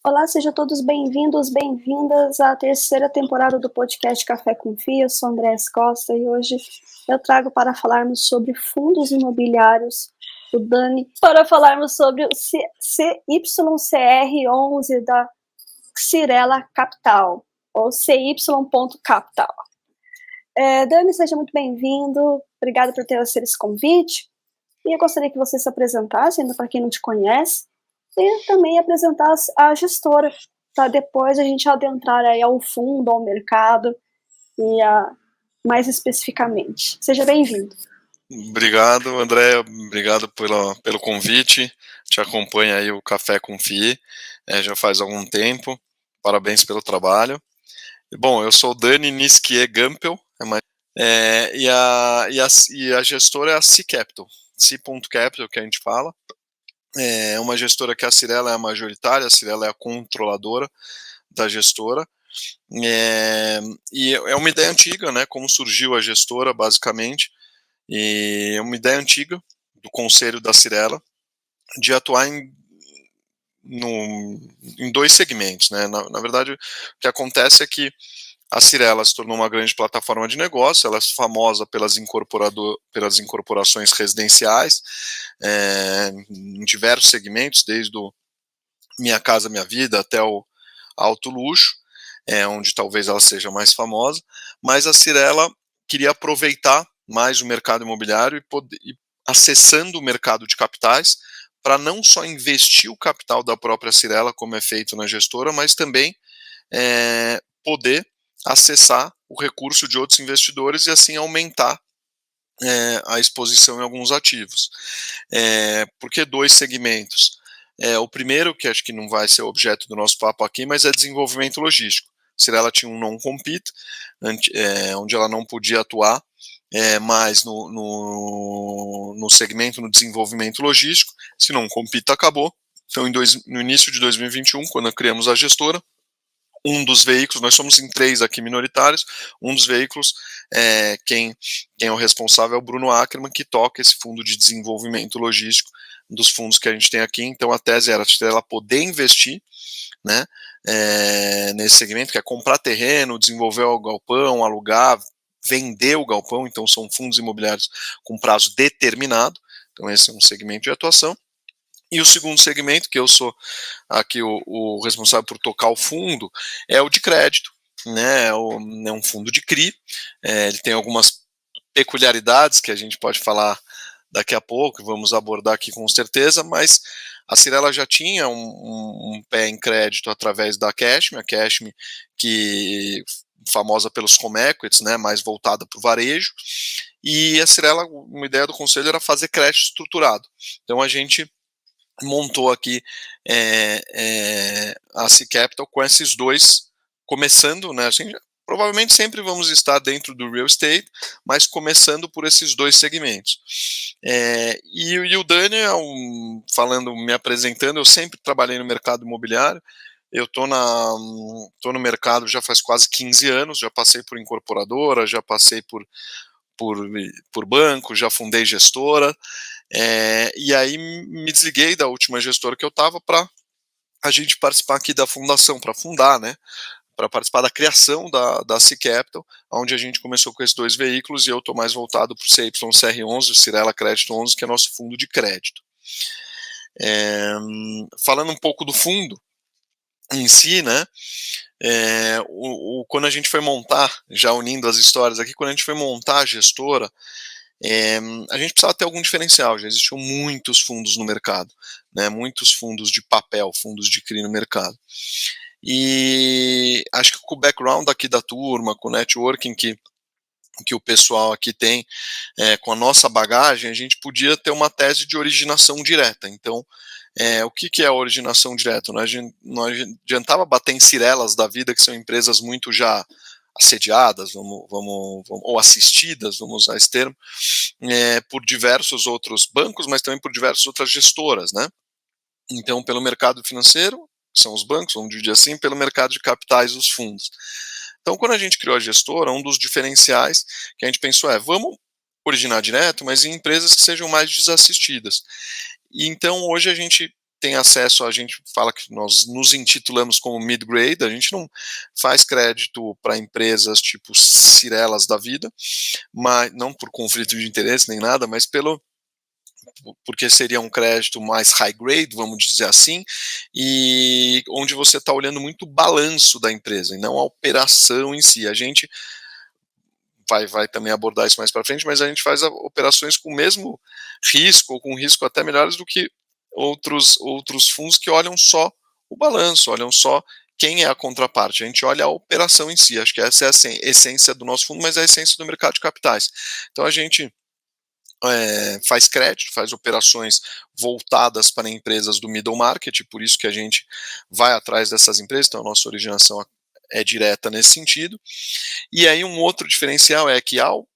Olá, sejam todos bem-vindos, bem-vindas à terceira temporada do podcast Café com Fia. Eu sou Andrés Costa e hoje eu trago para falarmos sobre fundos imobiliários o Dani, para falarmos sobre o CYCR11 da Cirela Capital, ou CY.capital. Dani, seja muito bem-vindo, obrigada por ter aceito esse convite. E eu gostaria que você se apresentasse, ainda para quem não te conhece, e também apresentar a gestora, para depois a gente adentrar aí ao fundo, ao mercado, mais especificamente. Seja bem-vindo. Obrigado, André. Obrigado pelo convite. Te acompanha aí o Café com Fi, já faz algum tempo. Parabéns pelo trabalho. Bom, eu sou Dani Nisquier Gampel, e a gestora é a C-Capital, C.Capital que a gente fala. É uma gestora que a Cirela é a majoritária, a Cirela é a controladora da gestora. E é uma ideia antiga, né? Como surgiu a gestora, basicamente. E é uma ideia antiga do conselho da Cirela de atuar em dois segmentos, né? Na verdade, o que acontece é que a Cirela se tornou uma grande plataforma de negócio, ela é famosa pelas incorporações residenciais, em diversos segmentos, desde o Minha Casa Minha Vida até o alto luxo, onde talvez ela seja mais famosa, mas a Cirela queria aproveitar mais o mercado imobiliário e acessando o mercado de capitais para não só investir o capital da própria Cirela, como é feito na gestora, mas também poder acessar o recurso de outros investidores e assim aumentar a exposição em alguns ativos. Por que dois segmentos? O primeiro, que acho que não vai ser objeto do nosso papo aqui, mas é desenvolvimento logístico. Cirela tinha um non-compete, onde ela não podia atuar mais no segmento, no desenvolvimento logístico. Se non-compete acabou. Então, no início de 2021, quando criamos a gestora, um dos veículos, nós somos em 3 aqui minoritários, um dos veículos, quem é o responsável é o Bruno Ackerman, que toca esse fundo de desenvolvimento logístico dos fundos que a gente tem aqui. Então a tese era ela poder investir, né, nesse segmento, que é comprar terreno, desenvolver o galpão, alugar, vender o galpão. Então são fundos imobiliários com prazo determinado. Então esse é um segmento de atuação. E o segundo segmento, que eu sou aqui o responsável por tocar o fundo, é o de crédito, né? É um fundo de CRI. Ele tem algumas peculiaridades que a gente pode falar daqui a pouco, e vamos abordar aqui com certeza, mas a Cirela já tinha um pé em crédito através da Cashme, a Cashme que famosa pelos home equities, né, mais voltada para o varejo, e a Cirela, uma ideia do conselho era fazer crédito estruturado. Então a gente montou aqui a C-Capital com esses dois, começando, né, assim, provavelmente sempre vamos estar dentro do real estate, mas começando por esses dois segmentos. E o Daniel, me apresentando, eu sempre trabalhei no mercado imobiliário, eu tô no mercado já faz quase 15 anos, já passei por incorporadora, já passei por, por banco, já fundei gestora, e aí me desliguei da última gestora que eu estava para a gente participar aqui da fundação, para fundar, né? Para participar da criação da C-Capital, onde a gente começou com esses dois veículos, e eu estou mais voltado para o CYCR11, o Cirela Crédito 11, que é nosso fundo de crédito. Falando um pouco do fundo em si, né? Quando a gente foi montar, já unindo as histórias aqui, quando a gente foi montar a gestora, a gente precisava ter algum diferencial. Já existiam muitos fundos no mercado, né, muitos fundos de papel, fundos de CRI no mercado. E acho que com o background aqui da turma, com o networking que o pessoal aqui tem, com a nossa bagagem, a gente podia ter uma tese de originação direta. Então, o que é a originação direta? Não adiantava bater em Cirelas da vida, que são empresas muito já assediadas, ou assistidas, vamos usar esse termo, por diversos outros bancos, mas também por diversas outras gestoras, né? Então, pelo mercado financeiro, que são os bancos, vamos dividir assim, pelo mercado de capitais, os fundos. Então, quando a gente criou a gestora, um dos diferenciais que a gente pensou vamos originar direto, mas em empresas que sejam mais desassistidas. E então, hoje a gente tem acesso, a gente fala que nós nos intitulamos como mid-grade, a gente não faz crédito para empresas tipo Cirelas da vida, mas não por conflito de interesse nem nada, mas porque seria um crédito mais high grade, vamos dizer assim, e onde você está olhando muito o balanço da empresa e não a operação em si. A gente vai também abordar isso mais para frente, mas a gente faz operações com o mesmo risco, ou com risco até melhores do que outros fundos que olham só o balanço, olham só quem é a contraparte. A gente olha a operação em si. Acho que essa é a essência do nosso fundo, mas é a essência do mercado de capitais. Então a gente faz crédito, faz operações voltadas para empresas do middle market, por isso que a gente vai atrás dessas empresas, então a nossa originação é direta nesse sentido. E aí um outro diferencial é que ao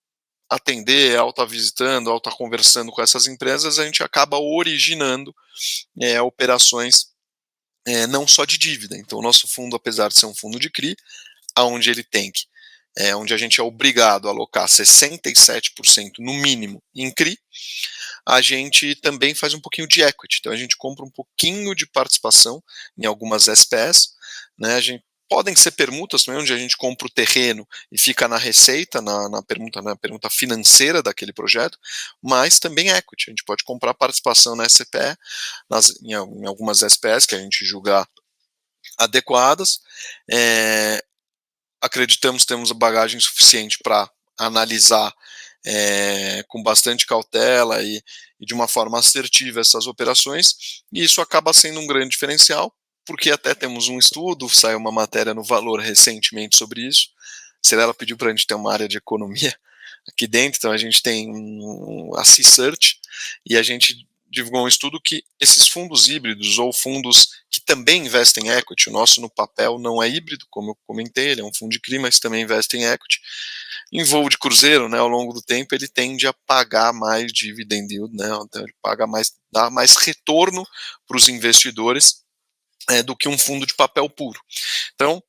atender, ao estar visitando, ao estar conversando com essas empresas, a gente acaba originando operações não só de dívida. Então o nosso fundo, apesar de ser um fundo de CRI, onde ele tem que onde a gente é obrigado a alocar 67% no mínimo em CRI, a gente também faz um pouquinho de equity, então a gente compra um pouquinho de participação em algumas SPS, né, podem ser permutas também, onde a gente compra o terreno e fica na receita, na permuta financeira daquele projeto, mas também equity, a gente pode comprar participação na SPE, em algumas SPS que a gente julgar adequadas, acreditamos que temos bagagem suficiente para analisar com bastante cautela e de uma forma assertiva essas operações, e isso acaba sendo um grande diferencial, porque até temos um estudo, saiu uma matéria no Valor recentemente sobre isso. Cirela pediu para a gente ter uma área de economia aqui dentro, então a gente tem a C-Search, e a gente divulgou um estudo que esses fundos híbridos ou fundos que também investem em equity, o nosso no papel não é híbrido, como eu comentei, ele é um fundo de CRI, mas também investe em equity, em voo de cruzeiro, né, ao longo do tempo, ele tende a pagar mais dividend yield, né, então ele dá mais retorno para os investidores do que um fundo de papel puro. Então,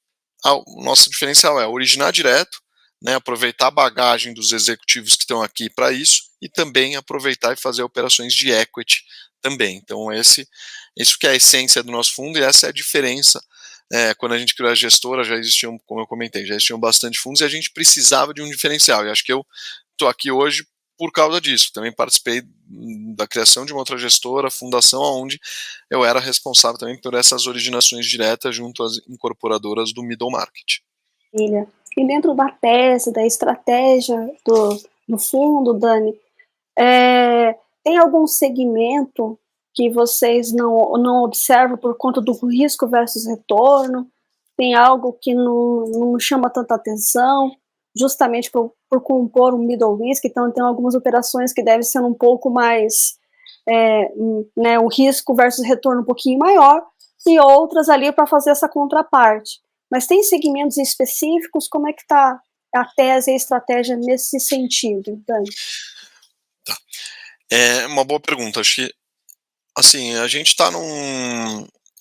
o nosso diferencial é originar direto, né, aproveitar a bagagem dos executivos que estão aqui para isso e também aproveitar e fazer operações de equity também. Então, isso que é a essência do nosso fundo, e essa é a diferença. Quando a gente criou a gestora, já existiam, como eu comentei, já existiam bastante fundos e a gente precisava de um diferencial. E acho que eu estou aqui hoje por causa disso. Também participei da criação de uma outra gestora, fundação, onde eu era responsável também por essas originações diretas junto às incorporadoras do middle market. E dentro da tese, da estratégia do fundo, Dani, tem algum segmento que vocês não observam por conta do risco versus retorno? Tem algo que não chama tanta atenção, justamente por compor um middle risk? Então, tem algumas operações que devem ser um pouco mais, né, o risco versus retorno um pouquinho maior, e outras ali para fazer essa contraparte. Mas tem segmentos específicos? Como é que está a tese e a estratégia nesse sentido, Dani? Tá. É uma boa pergunta. Acho que, assim, a gente está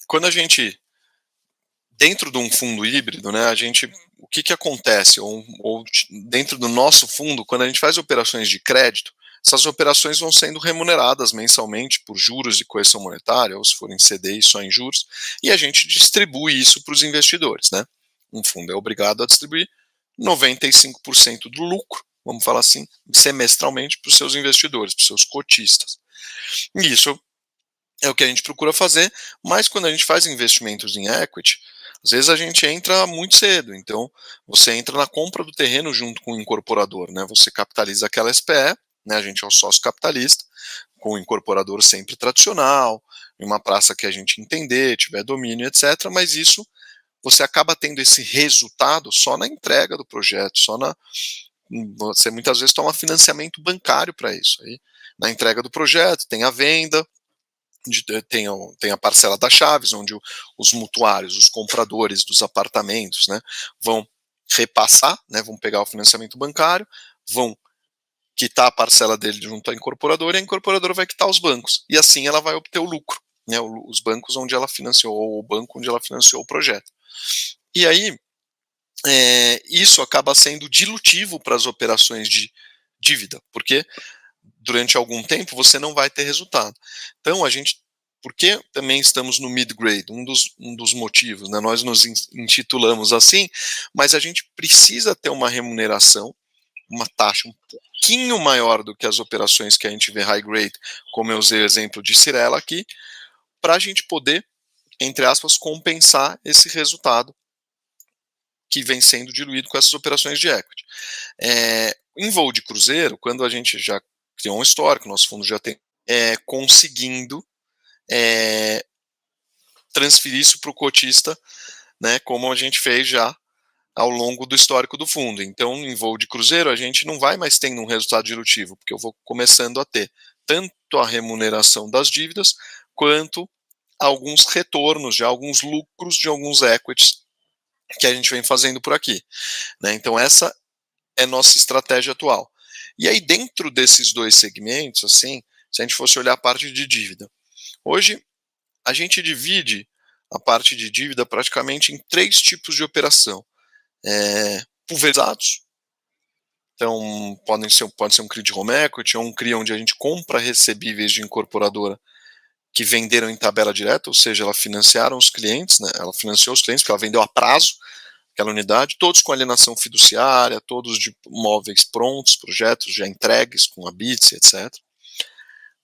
quando a gente, dentro de um fundo híbrido, né, o que acontece? Ou dentro do nosso fundo, quando a gente faz operações de crédito, essas operações vão sendo remuneradas mensalmente por juros de correção monetária, ou se forem CDI só em juros, e a gente distribui isso para os investidores, né? Um fundo é obrigado a distribuir 95% do lucro, vamos falar assim, semestralmente para os seus investidores, para os seus cotistas. E isso é o que a gente procura fazer, mas quando a gente faz investimentos em equity, às vezes a gente entra muito cedo, então você entra na compra do terreno junto com o incorporador, né? Você capitaliza aquela SPE, né? A gente é o sócio capitalista, com o incorporador sempre tradicional, em uma praça que a gente entender, tiver domínio, etc. Mas isso, você acaba tendo esse resultado só na entrega do projeto, você muitas vezes toma financiamento bancário para isso. Aí, na entrega do projeto, tem a venda, tem a parcela das chaves, onde os mutuários, os compradores dos apartamentos, né, vão repassar, né, vão pegar o financiamento bancário, vão quitar a parcela dele junto à incorporadora, e a incorporadora vai quitar os bancos, e assim ela vai obter o lucro, né, os bancos onde ela financiou, ou o banco onde ela financiou o projeto. E aí, isso acaba sendo dilutivo para as operações de dívida, porque durante algum tempo você não vai ter resultado. Então a gente Por que também estamos no mid-grade? Um dos motivos, né? Nós nos intitulamos assim, mas a gente precisa ter uma remuneração, uma taxa um pouquinho maior do que as operações que a gente vê high-grade, como eu usei o exemplo de Cyrela aqui, para a gente poder, entre aspas, compensar esse resultado que vem sendo diluído com essas operações de equity. Em voo de cruzeiro, quando a gente já criou um histórico, nosso fundo já tem conseguindo transferir isso para o cotista, né, como a gente fez já ao longo do histórico do fundo. Então, em voo de cruzeiro, a gente não vai mais tendo um resultado dilutivo, porque eu vou começando a ter tanto a remuneração das dívidas, quanto alguns retornos, de alguns lucros de alguns equities que a gente vem fazendo por aqui, né? Então, essa é nossa estratégia atual. E aí, dentro desses dois segmentos, assim, se a gente fosse olhar a parte de dívida, hoje a gente divide a parte de dívida praticamente em 3 tipos de operação. Pulverizados, então pode ser um CRI de home equity, ou um CRI onde a gente compra recebíveis de incorporadora que venderam em tabela direta, ou seja, ela financiaram os clientes, né, ela financiou os clientes porque ela vendeu a prazo aquela unidade, todos com alienação fiduciária, todos de móveis prontos, projetos já entregues com habits, etc.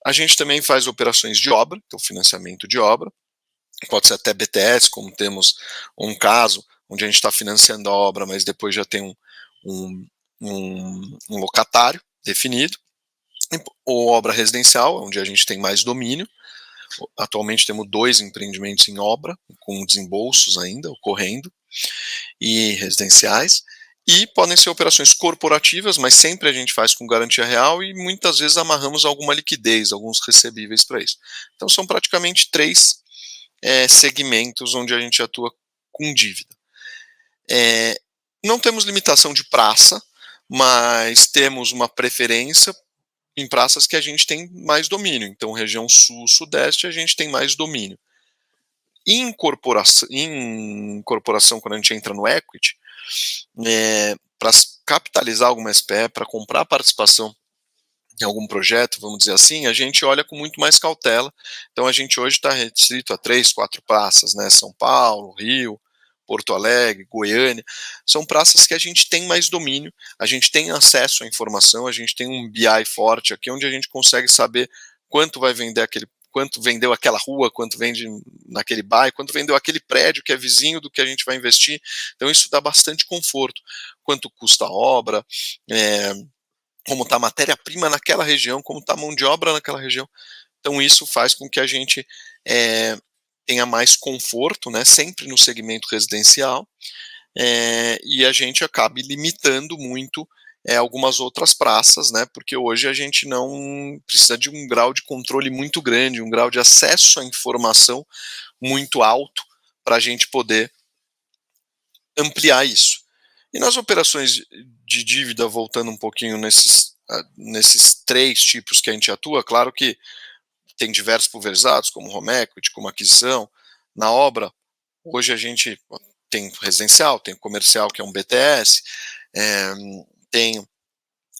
A gente também faz operações de obra, então financiamento de obra, pode ser até BTS, como temos um caso onde a gente está financiando a obra, mas depois já tem um locatário definido, ou obra residencial, onde a gente tem mais domínio. Atualmente temos 2 empreendimentos em obra, com desembolsos ainda ocorrendo, e residenciais, e podem ser operações corporativas, mas sempre a gente faz com garantia real e muitas vezes amarramos alguma liquidez, alguns recebíveis para isso. Então são praticamente 3 segmentos onde a gente atua com dívida. Não temos limitação de praça, mas temos uma preferência em praças que a gente tem mais domínio. Então, região sul, sudeste, a gente tem mais domínio. Em incorporação, quando a gente entra no equity, para capitalizar alguma SPE, para comprar participação em algum projeto, vamos dizer assim, a gente olha com muito mais cautela. Então, a gente hoje está restrito a 3, 4 praças, né? São Paulo, Rio, Porto Alegre, Goiânia, são praças que a gente tem mais domínio, a gente tem acesso à informação, a gente tem um BI forte aqui, onde a gente consegue saber quanto vai vender quanto vendeu aquela rua, quanto vende naquele bairro, quanto vendeu aquele prédio que é vizinho do que a gente vai investir. Então isso dá bastante conforto. Quanto custa a obra, como está a matéria-prima naquela região, como está a mão de obra naquela região. Então isso faz com que a gente tenha mais conforto, né, sempre no segmento residencial, e a gente acabe limitando muito algumas outras praças, né, porque hoje a gente não precisa de um grau de controle muito grande, um grau de acesso à informação muito alto para a gente poder ampliar isso. E nas operações de dívida, voltando um pouquinho nesses 3 tipos que a gente atua, claro que tem diversos pulverizados, como home equity, como aquisição. Na obra, hoje a gente tem residencial, tem comercial, que é um BTS, tem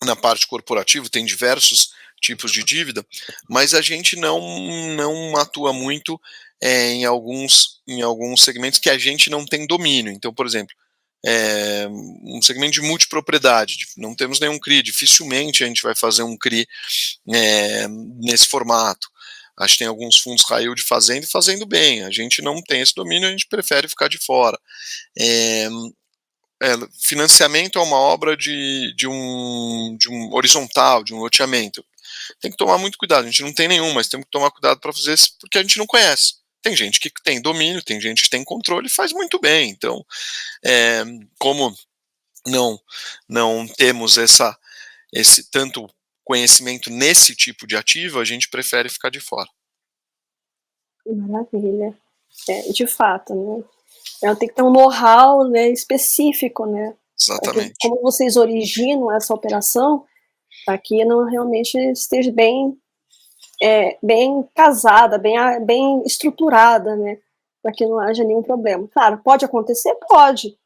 na parte corporativa, tem diversos tipos de dívida, mas a gente não atua muito em alguns segmentos que a gente não tem domínio. Então, por exemplo, um segmento de multipropriedade, não temos nenhum CRI, dificilmente a gente vai fazer um CRI nesse formato. Acho que tem alguns fundos high yield fazendo bem, a gente não tem esse domínio, a gente prefere ficar de fora. Financiamento é uma obra de um horizontal, de um loteamento. Tem que tomar muito cuidado, a gente não tem nenhum, mas temos que tomar cuidado para fazer isso, porque a gente não conhece. Tem gente que tem domínio, tem gente que tem controle e faz muito bem. Então, como não temos esse tanto conhecimento nesse tipo de ativo, a gente prefere ficar de fora. Maravilha. De fato, né? Tem que ter um know-how, né, específico, né? Exatamente. Como vocês originam essa operação, para que não realmente esteja bem casada, bem estruturada, né? Para que não haja nenhum problema. Claro, pode acontecer? Pode,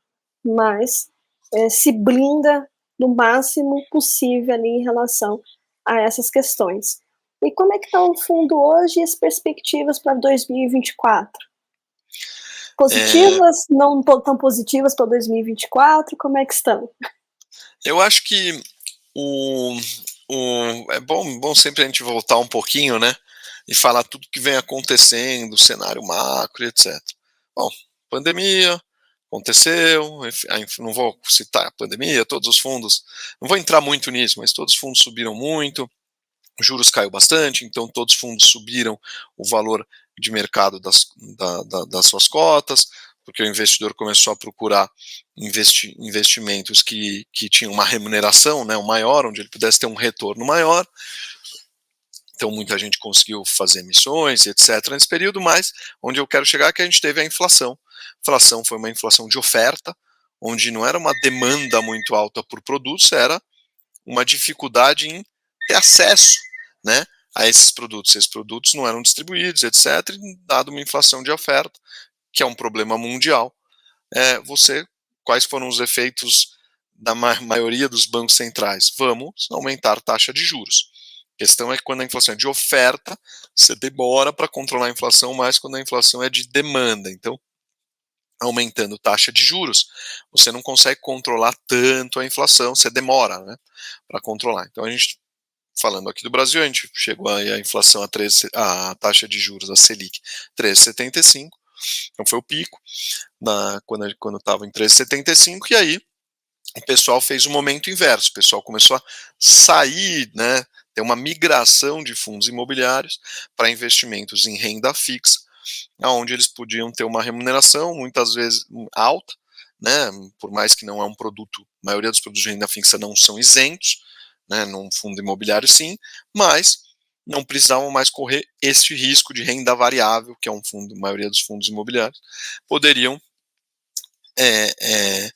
mas se blinda no máximo possível ali em relação a essas questões. E como é que está o fundo hoje e as perspectivas para 2024? Positivas, não tão positivas para 2024, como é que estão? Eu acho que é bom sempre a gente voltar um pouquinho, né, e falar tudo que vem acontecendo, cenário macro e etc. Bom, pandemia aconteceu, não vou citar a pandemia, todos os fundos, não vou entrar muito nisso, mas todos os fundos subiram muito, juros caiu bastante, então todos os fundos subiram o valor de mercado das suas cotas, porque o investidor começou a procurar investimentos que tinham uma remuneração, né, maior, onde ele pudesse ter um retorno maior. Então muita gente conseguiu fazer emissões, etc. nesse período, mas onde eu quero chegar é que a gente teve a inflação. A inflação foi uma inflação de oferta, onde não era uma demanda muito alta por produtos, era uma dificuldade em ter acesso, né, a esses produtos. Esses produtos não eram distribuídos, etc., dado uma inflação de oferta, que é um problema mundial. Quais foram os efeitos da maioria dos bancos centrais? Vamos aumentar a taxa de juros. A questão é que quando a inflação é de oferta, você demora para controlar a inflação, mais quando a inflação é de demanda. Então, aumentando taxa de juros, você não consegue controlar tanto a inflação, você demora, né, para controlar. Então a gente, falando aqui do Brasil, a gente chegou aí a inflação a taxa de juros, a Selic, 13,75, então foi o pico, quando estava em 13,75, e aí o pessoal fez o momento inverso, o pessoal começou a sair, né, ter uma migração de fundos imobiliários para investimentos em renda fixa, onde eles podiam ter uma remuneração muitas vezes alta, né, por mais que não é um produto, a maioria dos produtos de renda fixa não são isentos, né, num fundo imobiliário sim, mas não precisavam mais correr esse risco de renda variável, que é um fundo, a maioria dos fundos imobiliários, poderiam é,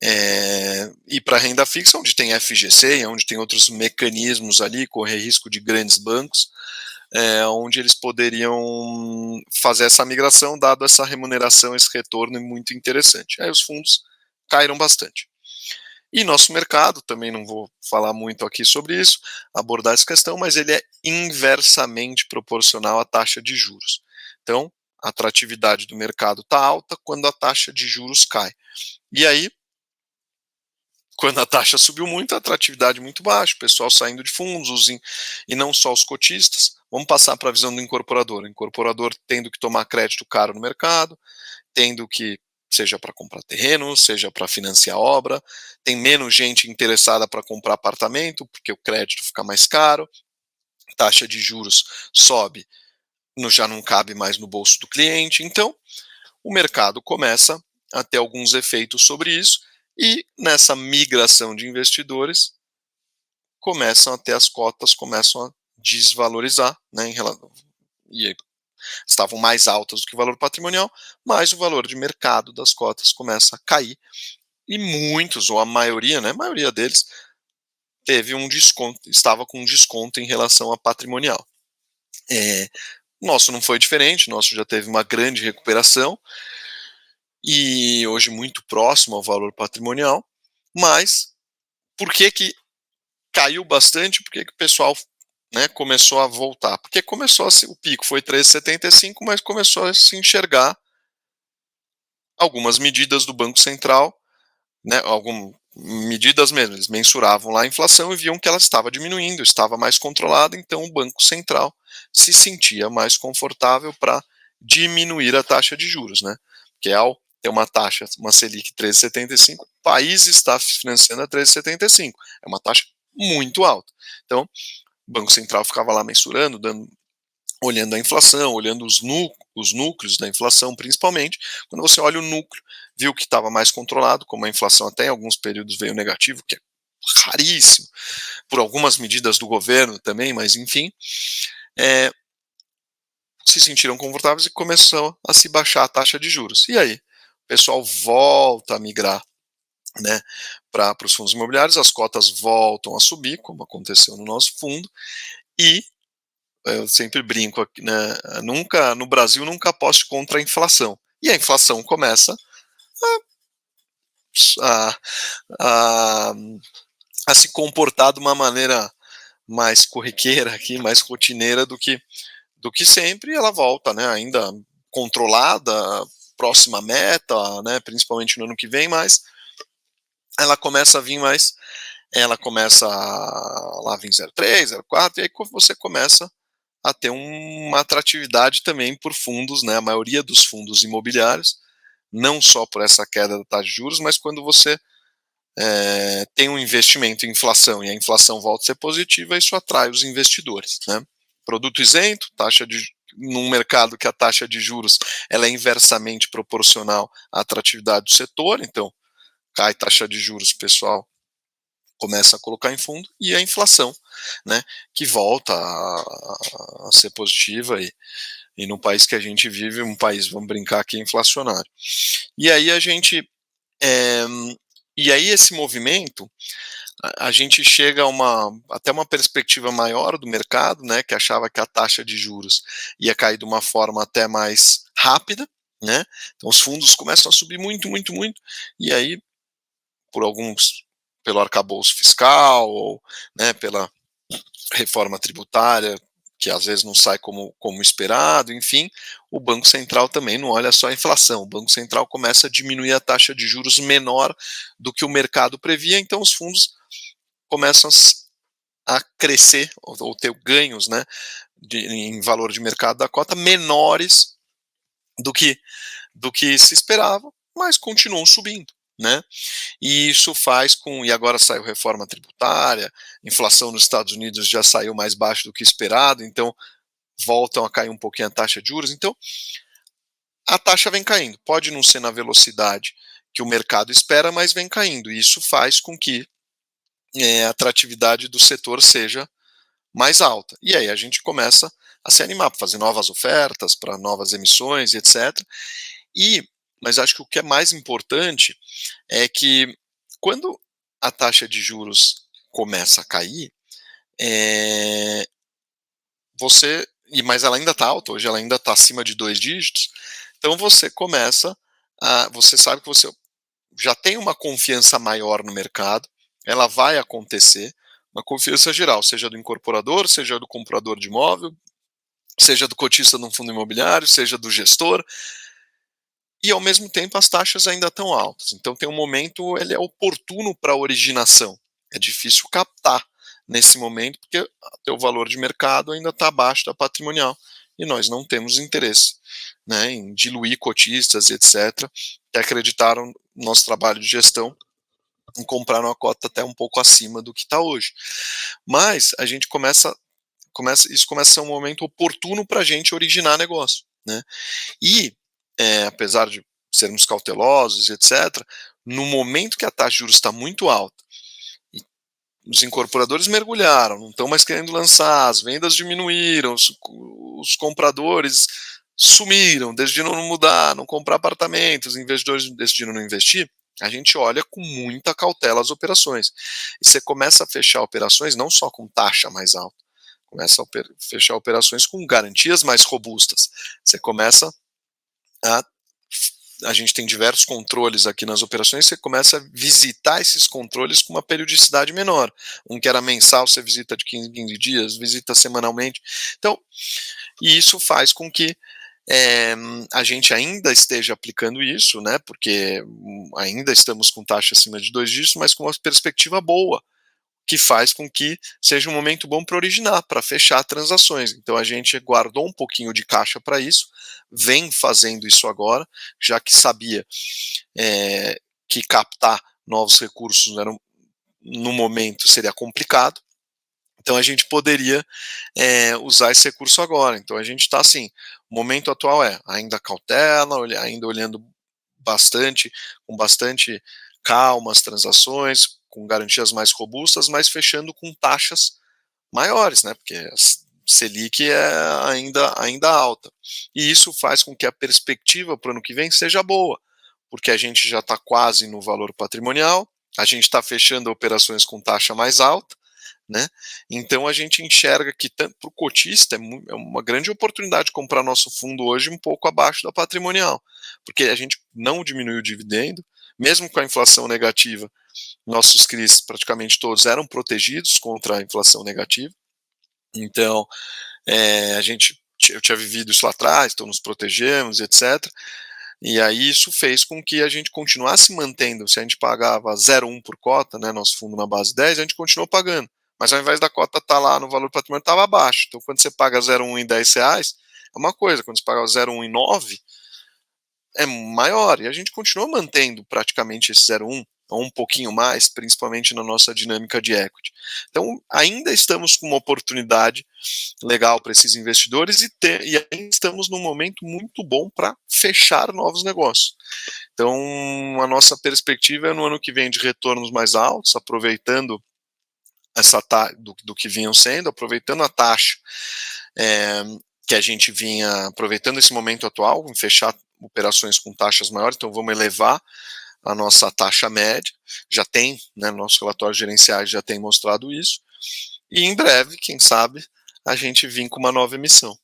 é, ir para renda fixa, onde tem FGC, onde tem outros mecanismos ali, correr risco de grandes bancos, onde eles poderiam fazer essa migração, dado essa remuneração, esse retorno muito interessante. Aí os fundos caíram bastante. E nosso mercado, também não vou falar muito aqui sobre isso, abordar essa questão, mas ele é inversamente proporcional à taxa de juros. Então, a atratividade do mercado está alta quando a taxa de juros cai. E aí, quando a taxa subiu muito, a atratividade muito baixa, o pessoal saindo de fundos, e não só os cotistas. Vamos passar para a visão do incorporador. O incorporador tendo que tomar crédito caro no mercado, tendo que, seja para comprar terreno, seja para financiar obra, tem menos gente interessada para comprar apartamento, porque o crédito fica mais caro, taxa de juros sobe, já não cabe mais no bolso do cliente. Então, o mercado começa a ter alguns efeitos sobre isso, e nessa migração de investidores, as cotas começam a desvalorizar, né, e estavam mais altas do que o valor patrimonial, mas o valor de mercado das cotas começa a cair, e muitos, ou a maioria, né, a maioria deles, teve um desconto, estava com um desconto em relação a patrimonial. Nosso não foi diferente, nosso já teve uma grande recuperação, e hoje muito próximo ao valor patrimonial, mas por que caiu bastante? Por que o pessoal, né, começou a voltar? Porque o pico foi 13,75, mas começou a se enxergar algumas medidas do Banco Central, né, medidas mesmo, eles mensuravam lá a inflação e viam que ela estava diminuindo, estava mais controlada, então o Banco Central se sentia mais confortável para diminuir a taxa de juros, né? Porque ao ter uma taxa, uma Selic 13,75, o país está financiando a 13,75, é uma taxa muito alta. Então, o Banco Central ficava lá mensurando, olhando a inflação, olhando os núcleos da inflação, principalmente. Quando você olha o núcleo, viu que estava mais controlado, como a inflação até em alguns períodos veio negativo, que é raríssimo, por algumas medidas do governo também, mas enfim, se sentiram confortáveis e começou a se baixar a taxa de juros. E aí, o pessoal volta a migrar, né, para os fundos imobiliários, as cotas voltam a subir, como aconteceu no nosso fundo, e eu sempre brinco aqui, né, no Brasil nunca aposte contra a inflação. E a inflação começa a, a, a se comportar de uma maneira mais corriqueira aqui, mais rotineira do que sempre, ela volta, né, ainda controlada, próxima à meta, né, principalmente no ano que vem, mas ela começa a vir mais, ela começa a lá vir 0,3, 0,4, e aí você começa a ter uma atratividade também por fundos, né, a maioria dos fundos imobiliários, não só por essa queda da taxa de juros, mas quando você tem um investimento em inflação e a inflação volta a ser positiva, isso atrai os investidores, né? Produto isento, num mercado que a taxa de juros ela é inversamente proporcional à atratividade do setor, então cai taxa de juros, o pessoal começa a colocar em fundo, e a inflação, né, que volta a ser positiva, e no país que a gente vive, um país, vamos brincar aqui, inflacionário. E aí a gente, é, e aí esse movimento, a gente chega até uma perspectiva maior do mercado, né, que achava que a taxa de juros ia cair de uma forma até mais rápida, né, então os fundos começam a subir muito, muito, muito, e aí, pelo arcabouço fiscal, ou, né, pela reforma tributária, que às vezes não sai como esperado, enfim, o Banco Central também não olha só a inflação, o Banco Central começa a diminuir a taxa de juros menor do que o mercado previa, então os fundos começam a crescer, ou ter ganhos, né, em valor de mercado da cota menores do que, do que se esperava, mas continuam subindo, né? E isso faz e agora saiu reforma tributária, inflação nos Estados Unidos já saiu mais baixo do que esperado, então voltam a cair um pouquinho a taxa de juros, então a taxa vem caindo, pode não ser na velocidade que o mercado espera, mas vem caindo, e isso faz com que a atratividade do setor seja mais alta. E aí a gente começa a se animar para fazer novas ofertas, para novas emissões, etc. Mas acho que o que é mais importante é que quando a taxa de juros começa a cair, é, mas ela ainda está alta, hoje ela ainda está acima de 2 dígitos, então você sabe que você já tem uma confiança maior no mercado, ela vai acontecer, uma confiança geral, seja do incorporador, seja do comprador de imóvel, seja do cotista de um fundo imobiliário, seja do gestor, e ao mesmo tempo as taxas ainda estão altas. Então tem um momento, ele é oportuno para a originação. É difícil captar nesse momento, porque o valor de mercado ainda está abaixo da patrimonial. E nós não temos interesse, né, em diluir cotistas, etc., que acreditaram no nosso trabalho de gestão em comprar uma cota até um pouco acima do que está hoje. Mas a gente isso começa a ser um momento oportuno para a gente originar negócio, né? E, apesar de sermos cautelosos, etc., no momento que a taxa de juros está muito alta, e os incorporadores mergulharam, não estão mais querendo lançar, as vendas diminuíram, os compradores sumiram, decidiram não mudar, não comprar apartamentos, os investidores decidiram não investir, a gente olha com muita cautela as operações. E você começa a fechar operações não só com taxa mais alta, começa a fechar operações com garantias mais robustas. Você começa a gente tem diversos controles aqui nas operações, você começa a visitar esses controles com uma periodicidade menor. Um que era mensal, você visita de 15 em 15 dias, visita semanalmente. Então, e isso faz com que a gente ainda esteja aplicando isso, né, porque ainda estamos com taxa acima de 2 dígitos, mas com uma perspectiva boa, que faz com que seja um momento bom para originar, para fechar transações. Então a gente guardou um pouquinho de caixa para isso, vem fazendo isso agora, já que sabia que captar novos recursos no momento seria complicado, então a gente poderia usar esse recurso agora. Então a gente está assim, o momento atual ainda cautela, ainda olhando com bastante calma as transações, com garantias mais robustas, mas fechando com taxas maiores, né? Porque a Selic é ainda alta. E isso faz com que a perspectiva para o ano que vem seja boa, porque a gente já está quase no valor patrimonial, a gente está fechando operações com taxa mais alta, né? Então a gente enxerga que tanto para o cotista é uma grande oportunidade de comprar nosso fundo hoje um pouco abaixo da patrimonial, porque a gente não diminui o dividendo, mesmo com a inflação negativa, nossos CRIs praticamente todos eram protegidos contra a inflação negativa, então eu tinha vivido isso lá atrás, então nos protegemos, etc. E aí isso fez com que a gente continuasse mantendo, se a gente pagava 0,1 por cota, né, nosso fundo na base 10, a gente continuou pagando. Mas ao invés da cota estar lá no valor patrimônio, estava abaixo. Então quando você paga 0,1 em R$10, é uma coisa, quando você paga 0,1 em 9, é maior. E a gente continua mantendo praticamente esse 0,1, ou um pouquinho mais, principalmente na nossa dinâmica de equity. Então ainda estamos com uma oportunidade legal para esses investidores e ainda estamos num momento muito bom para fechar novos negócios. Então, a nossa perspectiva é no ano que vem de retornos mais altos, aproveitando do que vinham sendo, aproveitando a taxa que a gente vinha, aproveitando esse momento atual, em fechar operações com taxas maiores, então vamos elevar a nossa taxa média, já tem, né, nossos relatórios gerenciais já tem mostrado isso, e em breve, quem sabe, a gente vir com uma nova emissão.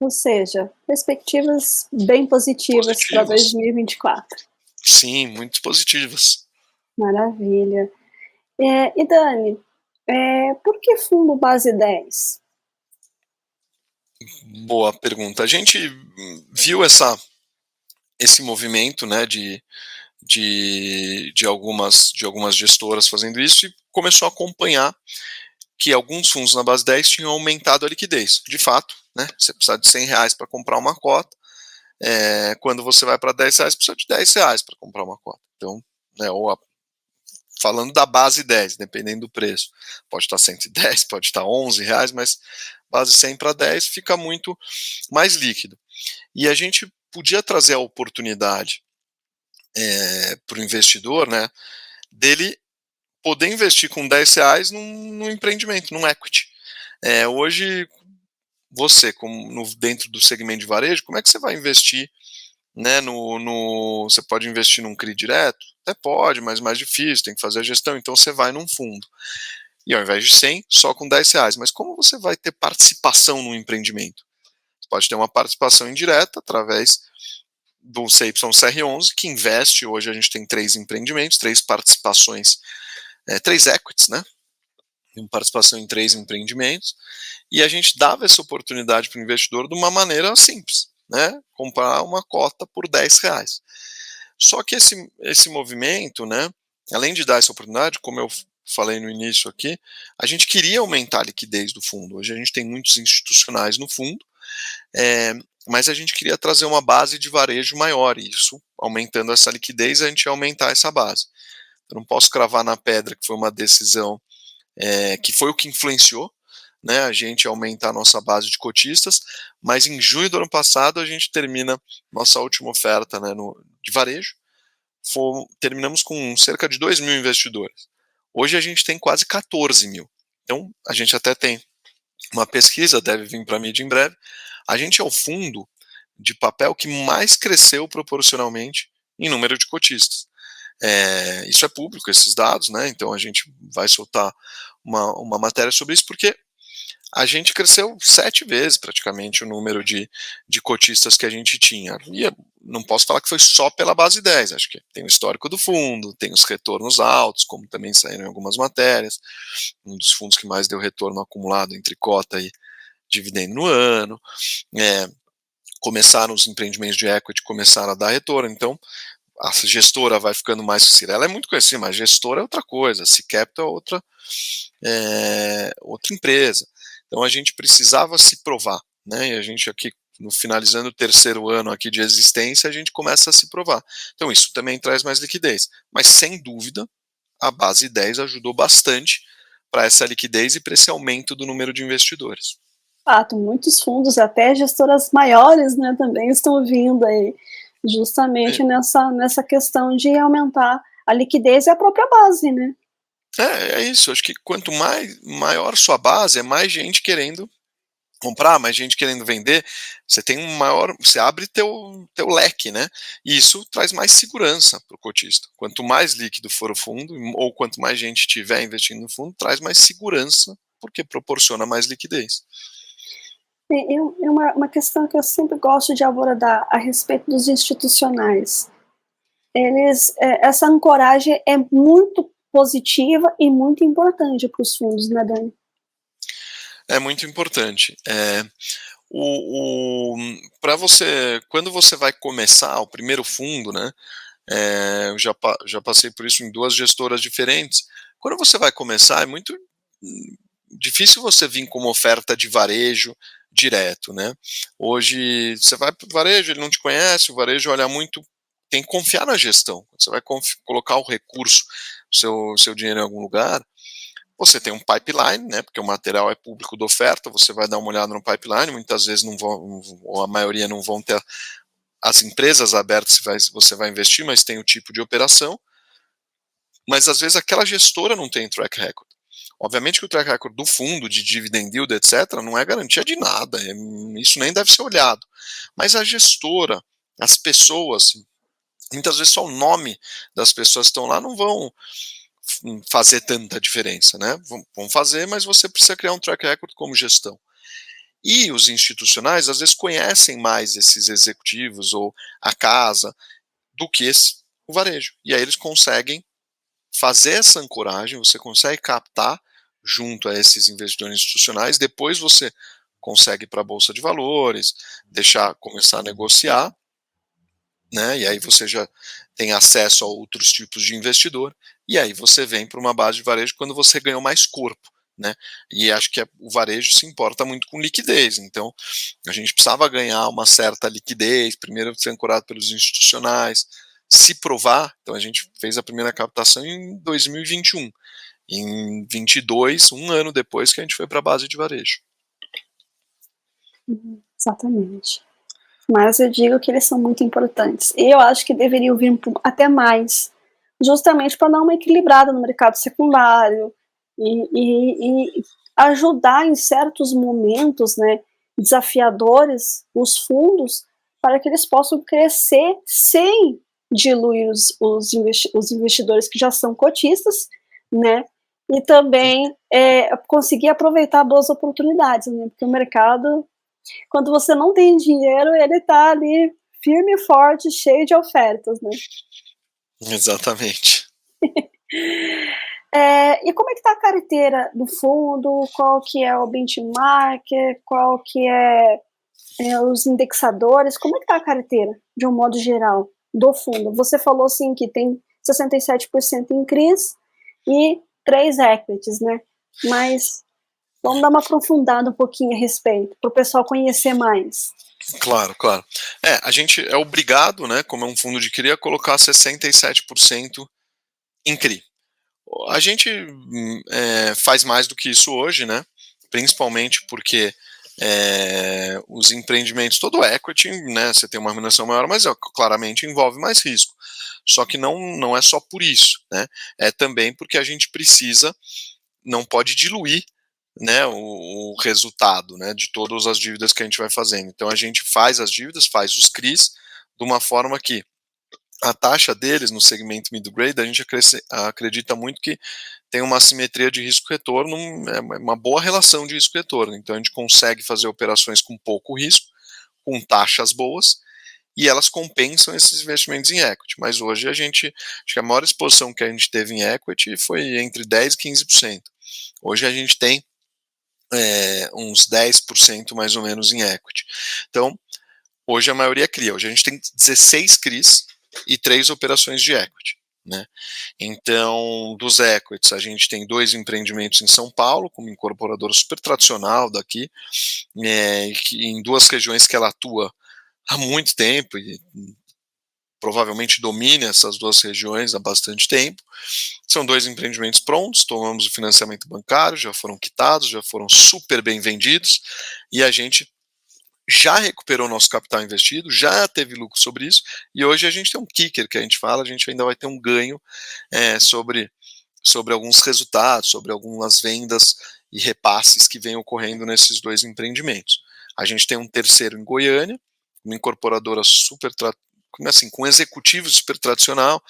Ou seja, perspectivas bem positivas para 2024. Sim, muito positivas. Maravilha. E Dani, por que fundo base 10? Boa pergunta. A gente viu esse movimento, né, de algumas gestoras fazendo isso e começou a acompanhar que alguns fundos na base 10 tinham aumentado a liquidez. De fato, né, você precisa de R$100 para comprar uma cota, quando você vai para R$10, precisa de R$10 para comprar uma cota. Então, né, falando da base 10, dependendo do preço, pode estar 110, pode estar R$11, mas base 100 para 10 fica muito mais líquido. E a gente podia trazer a oportunidade para o investidor, né, dele poder investir com R$10 num empreendimento, num equity. Hoje, você, dentro do segmento de varejo, como é que você vai investir, né, você pode investir num CRI direto? Até pode, mas mais difícil, tem que fazer a gestão, então você vai num fundo. E ao invés de 100, só com R$10. Mas como você vai ter participação no empreendimento? Você pode ter uma participação indireta através do CYCR11, que investe, hoje a gente tem 3 empreendimentos, 3 participações, 3 equities, né? Uma participação em 3 empreendimentos, e a gente dava essa oportunidade para o investidor de uma maneira simples, né? Comprar uma cota por R$10. Só que esse movimento, né, além de dar essa oportunidade, como eu falei no início aqui, a gente queria aumentar a liquidez do fundo. Hoje a gente tem muitos institucionais no fundo, mas a gente queria trazer uma base de varejo maior, e isso, aumentando essa liquidez, a gente ia aumentar essa base. Eu não posso cravar na pedra que foi uma decisão que foi o que influenciou, né, a gente aumentar a nossa base de cotistas, mas em junho do ano passado a gente termina nossa última oferta, né, de varejo, terminamos com cerca de 2 mil investidores. Hoje a gente tem quase 14 mil. Então a gente até tem uma pesquisa, deve vir para a mídia em breve. A gente é o fundo de papel que mais cresceu proporcionalmente em número de cotistas. Isso é público, esses dados, né? Então a gente vai soltar uma matéria sobre isso, porque a gente cresceu 7 vezes praticamente o número de cotistas que a gente tinha. E não posso falar que foi só pela base 10, acho que tem o histórico do fundo, tem os retornos altos, como também saíram em algumas matérias, um dos fundos que mais deu retorno acumulado entre cota e dividendo no ano, começaram os empreendimentos de equity, começaram a dar retorno, então a gestora vai ficando mais Cirela é muito conhecida, mas gestora é outra coisa, a C-Capital é outra empresa. Então a gente precisava se provar, né? E a gente aqui, finalizando o 3º ano aqui de existência, a gente começa a se provar. Então isso também traz mais liquidez. Mas sem dúvida, a base 10 ajudou bastante para essa liquidez e para esse aumento do número de investidores. Fato, muitos fundos, até gestoras maiores, né, também estão vindo aí, justamente nessa questão de aumentar a liquidez e a própria base, né? É isso, acho que quanto maior sua base, é mais gente querendo comprar, mais gente querendo vender, você tem você abre teu leque, né? E isso traz mais segurança para o cotista. Quanto mais líquido for o fundo, ou quanto mais gente estiver investindo no fundo, traz mais segurança, porque proporciona mais liquidez. Uma questão que eu sempre gosto de abordar a respeito dos institucionais. essa ancoragem é muito positiva e muito importante para os fundos, né, Dani? É muito importante. Para você, quando você vai começar o primeiro fundo, né? Eu já passei por isso em 2 gestoras diferentes. Quando você vai começar, é muito difícil você vir com uma oferta de varejo direto, né? Hoje você vai para o varejo, ele não te conhece, o varejo olha muito, tem que confiar na gestão. Você vai colocar o recurso, seu dinheiro em algum lugar, você tem um pipeline, né, porque o material é público da oferta, você vai dar uma olhada no pipeline, muitas vezes não vão, ou a maioria não vão ter as empresas abertas, você vai investir, mas tem o tipo de operação, mas às vezes aquela gestora não tem track record. Obviamente que o track record do fundo, de dividend yield, etc., não é garantia de nada, isso nem deve ser olhado. Mas a gestora, as pessoas, muitas vezes só o nome das pessoas que estão lá não vão fazer tanta diferença, né? Vão fazer, mas você precisa criar um track record como gestão. E os institucionais, às vezes, conhecem mais esses executivos ou a casa do que o varejo. E aí eles conseguem fazer essa ancoragem, você consegue captar junto a esses investidores institucionais, depois você consegue ir para a Bolsa de Valores, começar a negociar, né? E aí você já tem acesso a outros tipos de investidor, e aí você vem para uma base de varejo quando você ganhou mais corpo, né? E acho que o varejo se importa muito com liquidez, então a gente precisava ganhar uma certa liquidez, primeiro ser ancorado pelos institucionais, se provar. Então a gente fez a primeira captação em 2021, em 22, um ano depois que a gente foi para a base de varejo. Exatamente. Mas eu digo que eles são muito importantes. E eu acho que deveriam vir até mais, justamente para dar uma equilibrada no mercado secundário e ajudar em certos momentos, né, desafiadores os fundos para que eles possam crescer sem diluir os investidores que já são cotistas, né, e também conseguir aproveitar boas oportunidades, né, porque o mercado, quando você não tem dinheiro, ele está ali firme e forte, cheio de ofertas, né? Exatamente. E como é que está a carteira do fundo? Qual que é o benchmark? Qual que é os indexadores? Como é que está a carteira, de um modo geral, do fundo? Você falou, assim, que tem 67% em CRIs e 3 equities, né? Mas vamos dar uma aprofundada um pouquinho a respeito, para o pessoal conhecer mais. Claro, claro. A gente é obrigado, né, como é um fundo de CRI, a colocar 67% em CRI. A gente faz mais do que isso hoje, né, principalmente porque os empreendimentos, todo equity, né, você tem uma remuneração maior, mas claramente envolve mais risco. Só que não é só por isso, né, é também porque a gente não pode diluir, né, o resultado, né, de todas as dívidas que a gente vai fazendo. Então a gente faz as dívidas, faz os CRIs, de uma forma que a taxa deles no segmento mid-grade, a gente acredita muito que tem uma assimetria de risco-retorno, uma boa relação de risco-retorno. Então a gente consegue fazer operações com pouco risco, com taxas boas, e elas compensam esses investimentos em equity. Mas hoje acho que a maior exposição que a gente teve em equity foi entre 10% e 15%. Hoje a gente tem uns 10% mais ou menos em equity. Então, hoje a maioria cria. Hoje a gente tem 16 CRIs e 3 operações de equity, né? Então, dos equities, a gente tem 2 empreendimentos em São Paulo, como incorporadora super tradicional daqui, em 2 regiões que ela atua há muito tempo e provavelmente domina essas 2 regiões há bastante tempo. São 2 empreendimentos prontos, tomamos o financiamento bancário, já foram quitados, já foram super bem vendidos, e a gente já recuperou nosso capital investido, já teve lucro sobre isso, e hoje a gente tem um kicker que a gente fala, a gente ainda vai ter um ganho sobre alguns resultados, sobre algumas vendas e repasses que vêm ocorrendo nesses 2 empreendimentos. A gente tem um terceiro em Goiânia, uma incorporadora assim, com um executivo super tradicional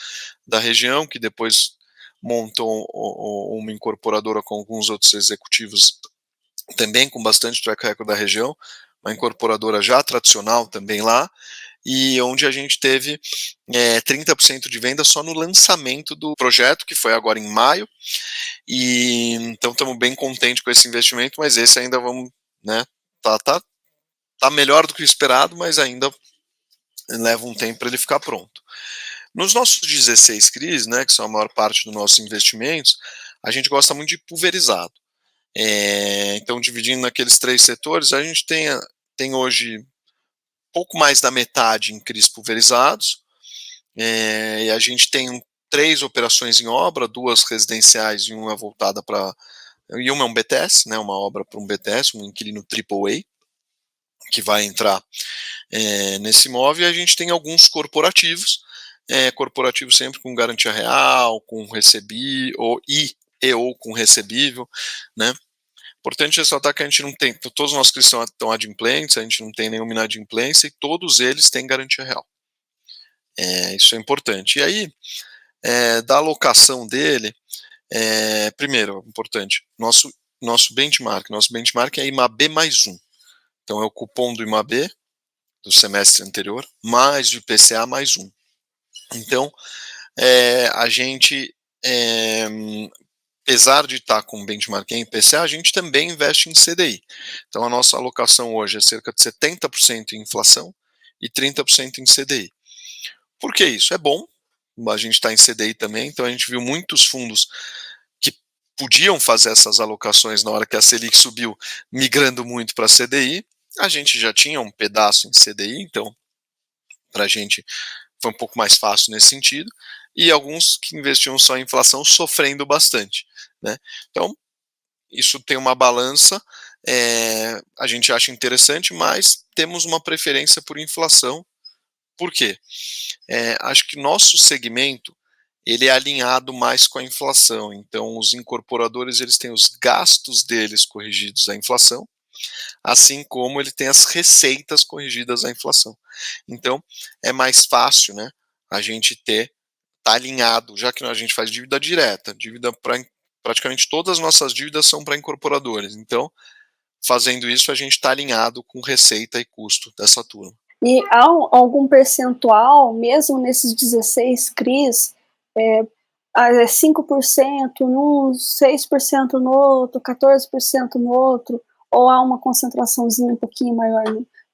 da região, que depois montou uma incorporadora com alguns outros executivos também com bastante track record da região, uma incorporadora já tradicional também lá, e onde a gente teve 30% de venda só no lançamento do projeto, que foi agora em maio, e então estamos bem contentes com esse investimento, mas esse ainda vamos, né, tá melhor do que o esperado, mas ainda leva um tempo para ele ficar pronto. Nos nossos 16 CRIs, né, que são a maior parte dos nossos investimentos, a gente gosta muito de pulverizado. Então, dividindo naqueles 3 setores, a gente tem hoje pouco mais da metade em CRIs pulverizados, e a gente tem 3 operações em obra, 2 residenciais e uma voltada para... E uma é um BTS, né, uma obra para um BTS, um inquilino AAA, que vai entrar nesse imóvel, e a gente tem alguns corporativos, corporativos sempre com garantia real, com recebível, ou com recebível, né. Importante ressaltar que a gente não tem, todos os nossos CRIs estão adimplentes, a gente não tem nenhuma inadimplência, e todos eles têm garantia real. Isso é importante. E aí, da alocação dele, primeiro, importante, nosso benchmark é IMAB mais 1. Então, é o cupom do IMAB, do semestre anterior, mais o IPCA mais 1. Então, a gente, apesar de estar com benchmark em IPCA, a gente também investe em CDI. Então, a nossa alocação hoje é cerca de 70% em inflação e 30% em CDI. Por que isso? É bom, a gente está em CDI também, então a gente viu muitos fundos que podiam fazer essas alocações na hora que a Selic subiu, migrando muito para CDI. A gente já tinha um pedaço em CDI, então para a gente foi um pouco mais fácil nesse sentido, e alguns que investiam só em inflação sofrendo bastante, né? Então, isso tem uma balança, a gente acha interessante, mas temos uma preferência por inflação. Por quê? Acho que nosso segmento, ele é alinhado mais com a inflação, então os incorporadores, eles têm os gastos deles corrigidos à inflação, assim como ele tem as receitas corrigidas à inflação. Então, é mais fácil, né, a gente tá alinhado, já que a gente faz dívida direta, praticamente todas as nossas dívidas são para incorporadores, então, fazendo isso, a gente está alinhado com receita e custo dessa turma. E há algum percentual, mesmo nesses 16 CRIs, 5% num, 6% no outro, 14% no outro, ou há uma concentraçãozinha um pouquinho maior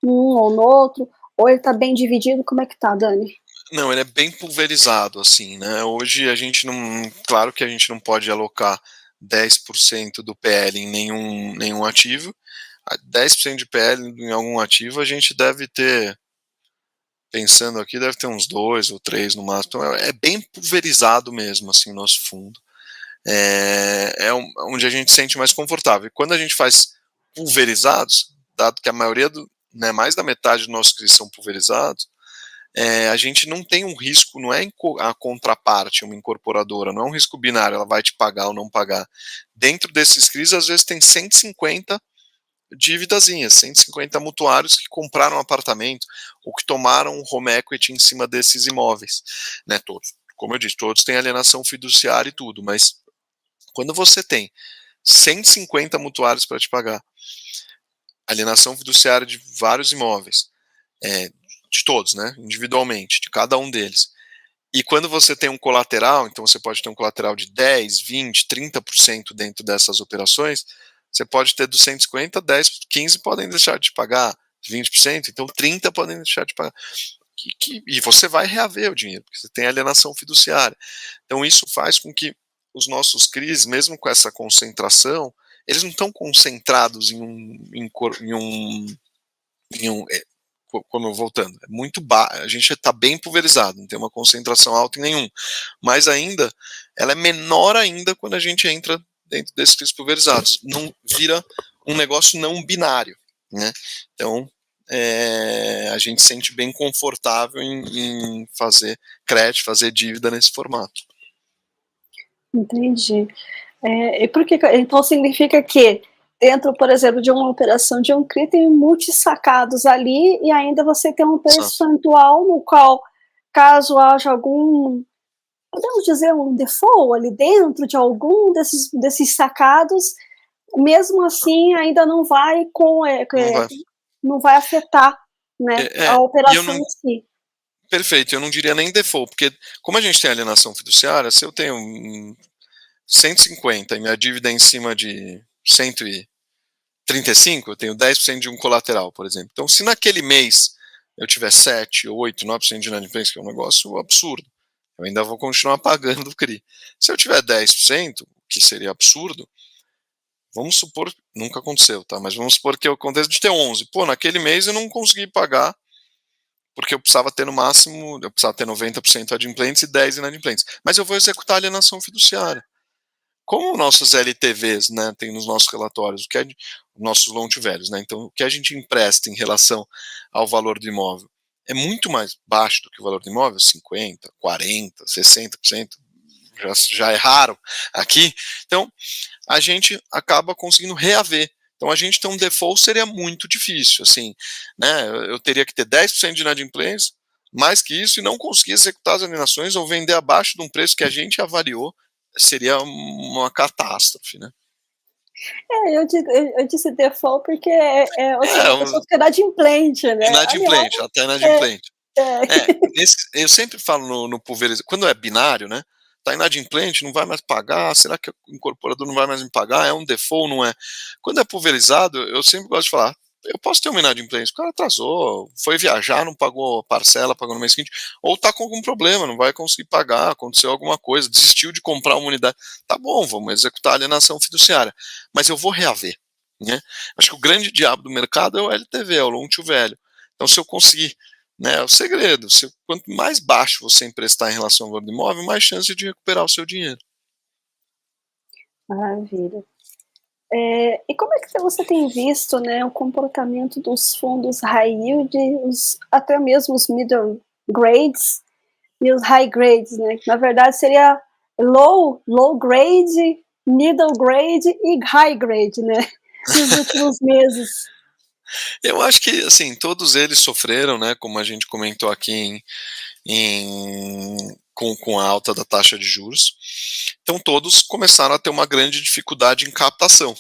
num ou no outro, ou ele está bem dividido? Como é que tá, Dani? Não, ele é bem pulverizado, assim, né? Hoje a gente não... Claro que a gente não pode alocar 10% do PL em nenhum ativo. 10% de PL em algum ativo a gente deve ter, pensando aqui, deve ter uns 2 ou 3 no máximo. Então é bem pulverizado mesmo, assim, nosso fundo. Onde a gente se sente mais confortável. E quando a gente faz pulverizados, dado que a maioria, mais da metade dos nossos CRIs são pulverizados, a gente não tem um risco, não é a contraparte, uma incorporadora, não é um risco binário, ela vai te pagar ou não pagar. Dentro desses CRIs, às vezes tem 150 dívidazinhas, 150 mutuários que compraram um apartamento ou que tomaram um home equity em cima desses imóveis, né, todos. Como eu disse, todos têm alienação fiduciária e tudo, mas quando você tem 150 mutuários para te pagar, alienação fiduciária de vários imóveis, de todos, né, individualmente, de cada um deles, e quando você tem um colateral, então você pode ter um colateral de 10, 20, 30% dentro dessas operações, você pode ter dos 150, 10, 15 podem deixar de pagar, 20%, então 30 podem deixar de pagar. E você vai reaver o dinheiro, porque você tem alienação fiduciária. Então isso faz com que os nossos CRIs, mesmo com essa concentração, eles não estão concentrados como voltando, é muito a gente está bem pulverizado, não tem uma concentração alta em nenhum, mas ainda, ela é menor ainda quando a gente entra dentro desses CRIs pulverizados, não vira um negócio não binário, né? Então, a gente se sente bem confortável em fazer crédito, fazer dívida nesse formato. Entendi. Então significa que dentro, por exemplo, de uma operação de um CRI tem multissacados ali e ainda você tem um percentual no qual, caso haja algum, podemos dizer, um default ali dentro de algum desses sacados, mesmo assim ainda não vai afetar né, É, a e eu operação não, em si. perfeito, eu não diria nem default, porque como a gente tem alienação fiduciária, se eu tenho 150 e minha dívida é em cima de 135, eu tenho 10% de um colateral, por exemplo. Então, se naquele mês eu tiver 7, 8, 9% de inadimplência, que é um negócio absurdo, eu ainda vou continuar pagando o CRI. Se eu tiver 10%, que seria absurdo, vamos supor, nunca aconteceu, tá? Mas vamos supor que eu aconteça de ter 11. Pô, naquele mês eu não consegui pagar, porque eu precisava ter no máximo, eu precisava ter 90% adimplentes e 10 inadimplentes. Mas eu vou executar a alienação fiduciária. Como nossos LTVs, né, tem nos nossos relatórios, nossos loan to values, né, então o que a gente empresta em relação ao valor do imóvel é muito mais baixo do que o valor do imóvel, 50, 40, 60%, já é raro aqui, então a gente acaba conseguindo reaver. Então a gente ter um default seria muito difícil, assim, né, eu teria que ter 10% de inadimplência, mais que isso, e não conseguir executar as alienações ou vender abaixo de um preço que a gente avaliou, seria uma catástrofe, né? Eu disse default porque, ou seja, É, a pessoa fica inadimplente, né. Aliás, inadimplente, até é, inadimplente. é. Eu sempre falo no pulverizado, quando é binário, né? Tá inadimplente, não vai mais pagar, será que o incorporador não vai mais me pagar? É um default, não é? Quando é pulverizado, eu sempre gosto de falar, eu posso ter uma inadimplência, o cara atrasou, foi viajar, não pagou parcela, pagou no mês seguinte, ou tá com algum problema, não vai conseguir pagar, aconteceu alguma coisa, desistiu de comprar uma unidade. Tá bom, vamos executar a alienação fiduciária, mas eu vou reaver, né? Acho que o grande diabo do mercado é o LTV, é o long to value. Então, se eu conseguir, né, é o segredo, quanto mais baixo você emprestar em relação ao valor do imóvel, mais chance de recuperar o seu dinheiro. Maravilha. E como é que você tem visto, né, o comportamento dos fundos high yield, até mesmo os middle grades e os high grades, né? Na verdade seria low grade, middle grade e high grade, né? Nos últimos meses. Eu acho que, assim, todos eles sofreram, né, como a gente comentou aqui com a alta da taxa de juros. Então, todos começaram a ter uma grande dificuldade em captação.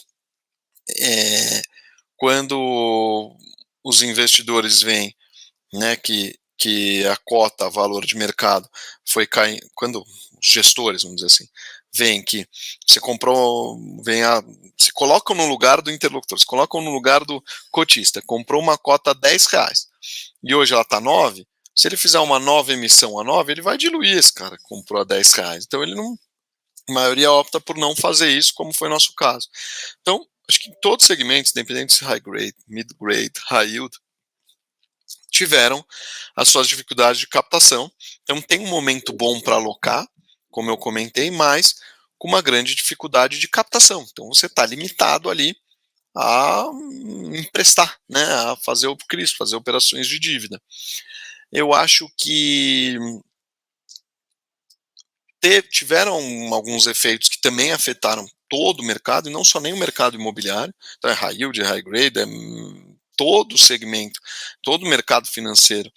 Quando os investidores veem, né, que a cota, valor de mercado foi caindo, quando os gestores, vamos dizer assim, veem que você comprou, se colocam no lugar do interlocutor, se colocam no lugar do cotista, comprou uma cota a R$10 e hoje ela está 9, se ele fizer uma nova emissão a 9, ele vai diluir esse cara que comprou a R$10. Então ele não, a maioria opta por não fazer isso, como foi nosso caso. Então, acho que em todos os segmentos, independente se high grade, mid grade, high yield, tiveram as suas dificuldades de captação. Então tem um momento bom para alocar, como eu comentei, mas com uma grande dificuldade de captação. Então você está limitado ali a emprestar, né, a fazer o CRIs, fazer operações de dívida. Eu acho que tiveram alguns efeitos que também afetaram todo o mercado, e não só nem o mercado imobiliário, então é high yield, high grade, é todo o segmento, todo o mercado financeiro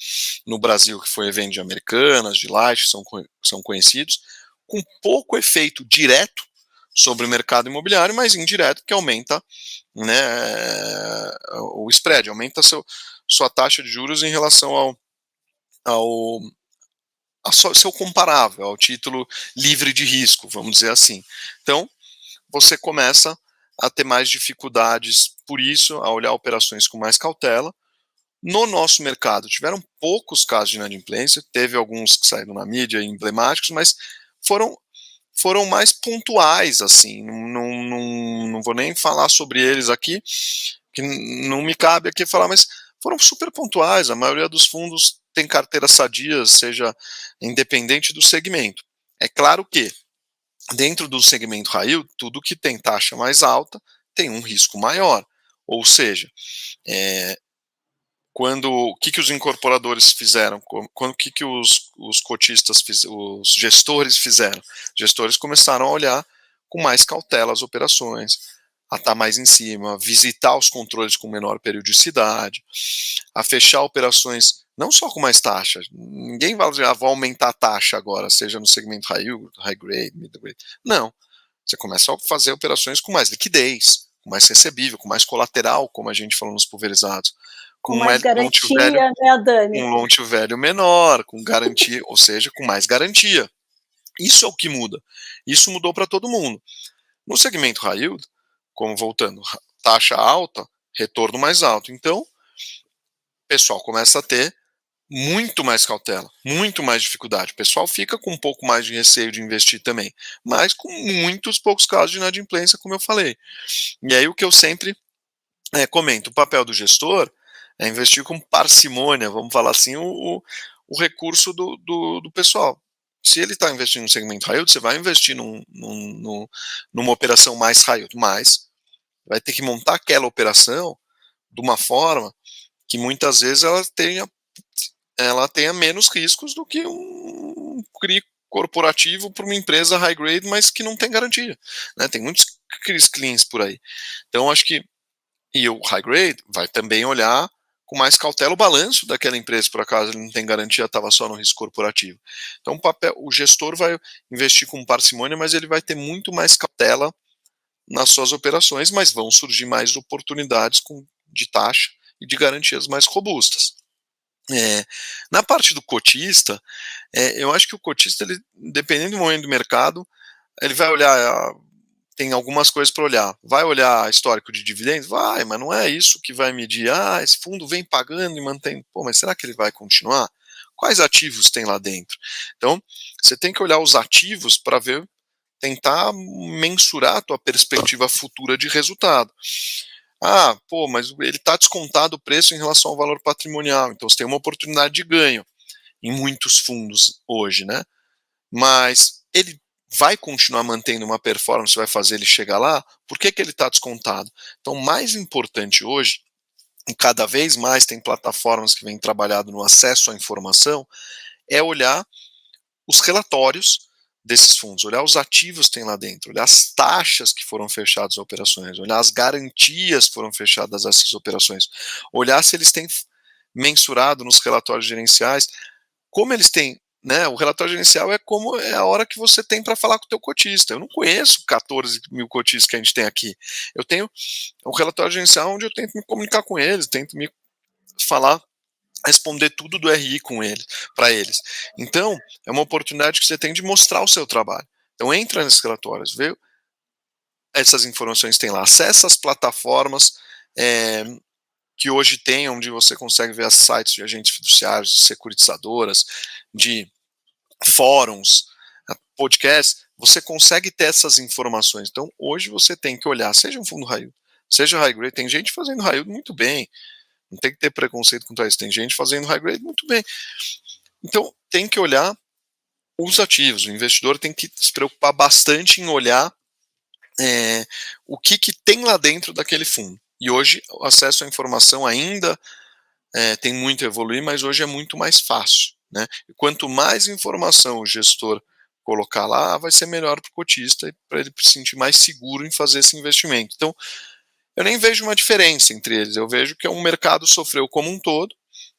no Brasil, que foi evento de Americanas, de Light, são conhecidos, com pouco efeito direto sobre o mercado imobiliário, mas indireto, que aumenta, né, o spread, aumenta sua taxa de juros em relação ao seu comparável, ao título livre de risco, vamos dizer assim. Então, você começa a ter mais dificuldades por isso, a olhar operações com mais cautela. No nosso mercado, tiveram poucos casos de inadimplência, teve alguns que saíram na mídia, emblemáticos, mas foram mais pontuais, assim, não vou nem falar sobre eles aqui, que não me cabe aqui falar, mas foram super pontuais, a maioria dos fundos tem carteiras sadias, seja independente do segmento. É claro que, dentro do segmento high yield, tudo que tem taxa mais alta tem um risco maior, ou seja, o que os incorporadores fizeram, o que os cotistas, os gestores fizeram? Os gestores começaram a olhar com mais cautela as operações, a estar mais em cima, visitar os controles com menor periodicidade, a fechar operações não só com mais taxa, ninguém vai dizer, vou aumentar a taxa agora, seja no segmento high yield, high grade, mid grade. Não, você começa a fazer operações com mais liquidez, com mais recebível, com mais colateral, como a gente falou nos pulverizados, Com mais garantia, né, Dani? Um loan to value menor, com garantia, ou seja, com mais garantia. Isso é o que muda. Isso mudou para todo mundo. No segmento high yield, como voltando, taxa alta, retorno mais alto. Então, o pessoal começa a ter muito mais cautela, muito mais dificuldade. O pessoal fica com um pouco mais de receio de investir também, mas com muitos poucos casos de inadimplência, como eu falei. E aí o que eu sempre comento, o papel do gestor é investir com parcimônia, vamos falar assim, o recurso do pessoal. Se ele está investindo no segmento high yield, você vai investir numa operação mais high yield, mas vai ter que montar aquela operação de uma forma que muitas vezes ela tenha menos riscos do que um CRI corporativo para uma empresa high grade, mas que não tem garantia, né? Tem muitos CRIs cleans por aí. Então, acho que e o high grade vai também olhar com mais cautela o balanço daquela empresa, por acaso ele não tem garantia, estava só no risco corporativo. Então, o gestor vai investir com parcimônia, mas ele vai ter muito mais cautela nas suas operações, mas vão surgir mais oportunidades de taxa e de garantias mais robustas. Na parte do cotista, eu acho que o cotista, ele, dependendo do momento do mercado, ele vai olhar, tem algumas coisas para olhar. Vai olhar histórico de dividendos? Vai, mas não é isso que vai medir. Esse fundo vem pagando e mantém. Pô, mas será que ele vai continuar? Quais ativos tem lá dentro? Então, você tem que olhar os ativos para ver, tentar mensurar a tua perspectiva futura de resultado. Mas ele está descontado o preço em relação ao valor patrimonial, então você tem uma oportunidade de ganho em muitos fundos hoje, né? Mas ele vai continuar mantendo uma performance, vai fazer ele chegar lá? Por que ele está descontado? Então, o mais importante hoje, e cada vez mais tem plataformas que vêm trabalhando no acesso à informação, é olhar os relatórios desses fundos, olhar os ativos que tem lá dentro, olhar as taxas que foram fechadas as operações, olhar as garantias que foram fechadas essas operações, olhar se eles têm mensurado nos relatórios gerenciais, como eles têm, né, o relatório gerencial é a hora que você tem para falar com o teu cotista. Eu não conheço 14 mil cotistas que a gente tem aqui. Eu tenho o relatório gerencial onde eu tento me comunicar com eles, tento me falar, responder tudo do RI para eles. Então, é uma oportunidade que você tem de mostrar o seu trabalho. Então, entra nesses relatórios, vê essas informações que tem lá, acessa as plataformas que hoje tem, onde você consegue ver as sites de agentes fiduciários, de securitizadoras, de fóruns, podcasts, você consegue ter essas informações. Então, hoje você tem que olhar, seja um fundo high yield, seja high grade, tem gente fazendo high yield muito bem, não tem que ter preconceito contra isso. Tem gente fazendo high grade muito bem. Então, tem que olhar os ativos. O investidor tem que se preocupar bastante em olhar o que tem lá dentro daquele fundo. E hoje, o acesso à informação ainda tem muito a evoluir, mas hoje é muito mais fácil, né? E quanto mais informação o gestor colocar lá, vai ser melhor para o cotista e para ele se sentir mais seguro em fazer esse investimento. Então, eu nem vejo uma diferença entre eles. Eu vejo que um mercado sofreu como um todo,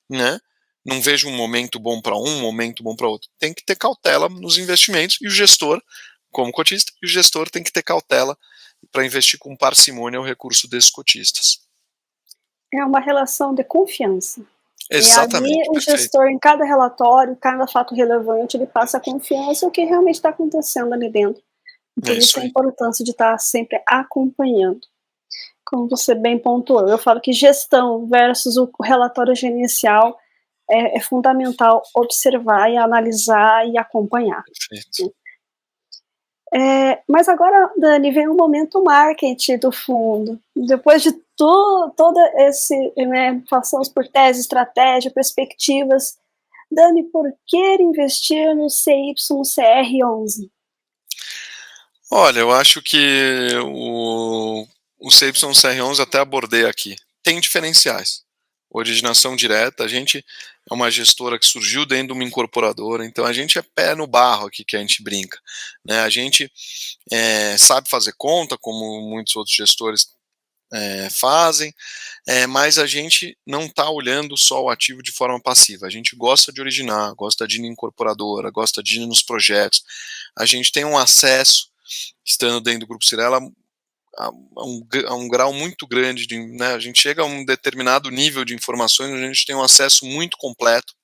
né? Não vejo um momento bom para um momento bom para outro. Tem que ter cautela nos investimentos e o gestor, como cotista, e o gestor tem que ter cautela para investir com parcimônia o recurso desses cotistas. É uma relação de confiança. Exatamente. E ali o gestor, em cada relatório, cada fato relevante, ele passa a confiança o que realmente está acontecendo ali dentro. E por isso a importância de estar sempre acompanhando. Como você bem pontuou, eu falo que gestão versus o relatório gerencial é fundamental observar e analisar e acompanhar. Perfeito. Mas agora, Dani, vem o momento marketing do fundo. Depois de todo esse, né, passamos por tese, estratégia, perspectivas. Dani, por que investir no CYCR11? Olha, eu acho que o CYCR11 até abordei aqui. Tem diferenciais. Originação direta, a gente é uma gestora que surgiu dentro de uma incorporadora, então a gente é pé no barro aqui que a gente brinca, né? A gente sabe fazer conta, como muitos outros gestores fazem, mas a gente não está olhando só o ativo de forma passiva. A gente gosta de originar, gosta de ir na incorporadora, gosta de ir nos projetos. A gente tem um acesso, estando dentro do Grupo Cirela, a um grau muito grande, né, a gente chega a um determinado nível de informações, onde a gente tem um acesso muito completo,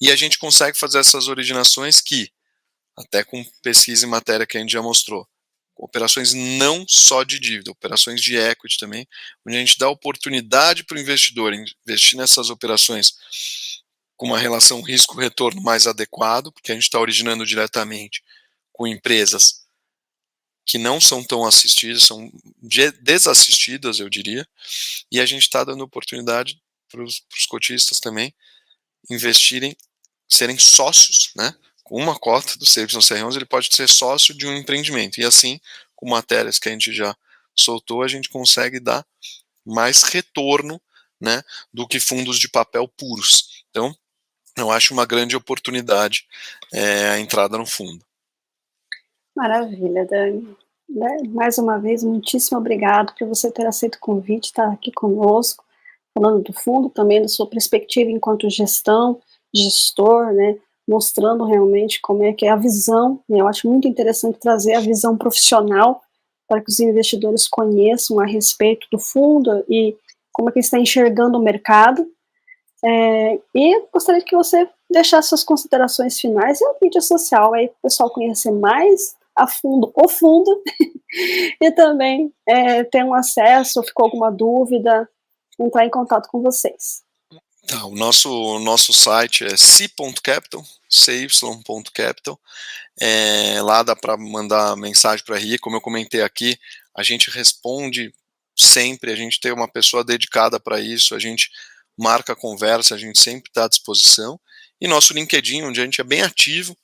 e a gente consegue fazer essas originações que, até com pesquisa e matéria que a gente já mostrou, operações não só de dívida, operações de equity também, onde a gente dá oportunidade para o investidor investir nessas operações com uma relação risco-retorno mais adequado, porque a gente está originando diretamente com empresas que não são tão assistidas, são desassistidas, eu diria, e a gente está dando oportunidade para os cotistas também investirem, serem sócios, né? Com uma cota do CYCR11, ele pode ser sócio de um empreendimento, e assim, com matérias que a gente já soltou, a gente consegue dar mais retorno, né, do que fundos de papel puros. Então, eu acho uma grande oportunidade a entrada no fundo. Maravilha, Dani. Mais uma vez, muitíssimo obrigado por você ter aceito o convite, estar aqui conosco, falando do fundo, também da sua perspectiva enquanto gestor, né, mostrando realmente como é que é a visão, né, eu acho muito interessante trazer a visão profissional para que os investidores conheçam a respeito do fundo e como é que está enxergando o mercado. E gostaria que você deixasse suas considerações finais e a mídia social aí para o pessoal conhecer mais a fundo o fundo e também ter um acesso, ou ficou alguma dúvida, entrar em contato com vocês. Tá, o nosso site é cy.capital, cy.capital. Lá dá para mandar mensagem para a RI, como eu comentei aqui, a gente responde sempre, a gente tem uma pessoa dedicada para isso, a gente marca a conversa, a gente sempre está à disposição. E nosso LinkedIn, onde a gente é bem ativo,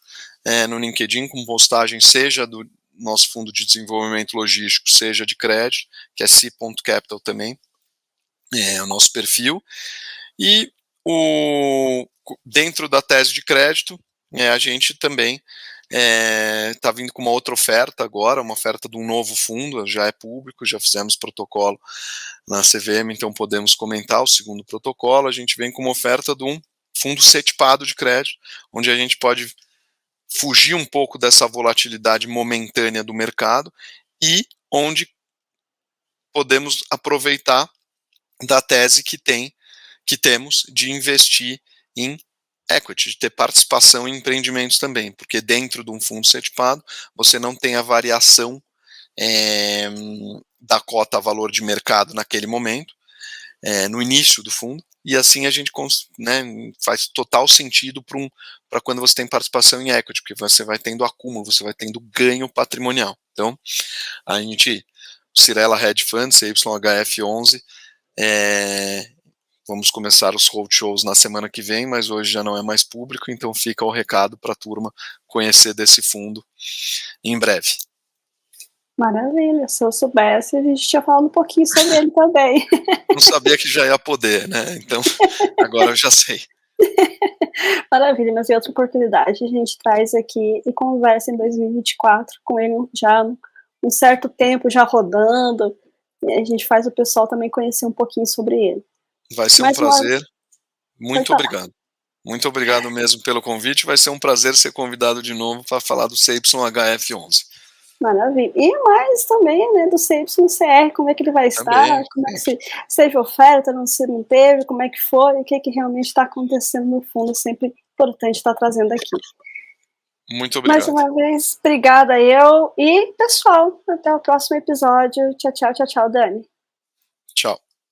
no LinkedIn, com postagem seja do nosso fundo de desenvolvimento logístico, seja de crédito, que é cy.capital também, é o nosso perfil. E dentro da tese de crédito, a gente também está vindo com uma outra oferta agora, uma oferta de um novo fundo, já é público, já fizemos protocolo na CVM, então podemos comentar o segundo protocolo. A gente vem com uma oferta de um fundo setipado de crédito, onde a gente pode fugir um pouco dessa volatilidade momentânea do mercado e onde podemos aproveitar da tese que temos de investir em equity, de ter participação em empreendimentos também, porque dentro de um fundo setipado você não tem a variação da cota valor de mercado naquele momento, no início do fundo, e assim a gente faz total sentido para quando você tem participação em equity, porque você vai tendo acúmulo, você vai tendo ganho patrimonial. Então, a gente, Cirela Hedge Fund, CYHF11, vamos começar os roadshows na semana que vem, mas hoje já não é mais público, então fica o recado para a turma conhecer desse fundo em breve. Maravilha, se eu soubesse, a gente tinha falado um pouquinho sobre ele também. Não sabia que já ia poder, né? Então, agora eu já sei. Maravilha, mas em outra oportunidade a gente traz aqui e conversa em 2024 com ele já um certo tempo já rodando, e a gente faz o pessoal também conhecer um pouquinho sobre ele. Vai ser um prazer. Muito obrigado. Muito obrigado mesmo pelo convite. Vai ser um prazer ser convidado de novo para falar do CYHF11. Maravilha. E mais também, né, do CYCR, como é que ele vai estar, como é que se teve oferta, se não teve, como é que foi, o que realmente está acontecendo no fundo, sempre importante estar trazendo aqui. Muito obrigado. Mais uma vez, obrigada eu e pessoal, até o próximo episódio. Tchau, tchau, tchau, tchau, Dani. Tchau.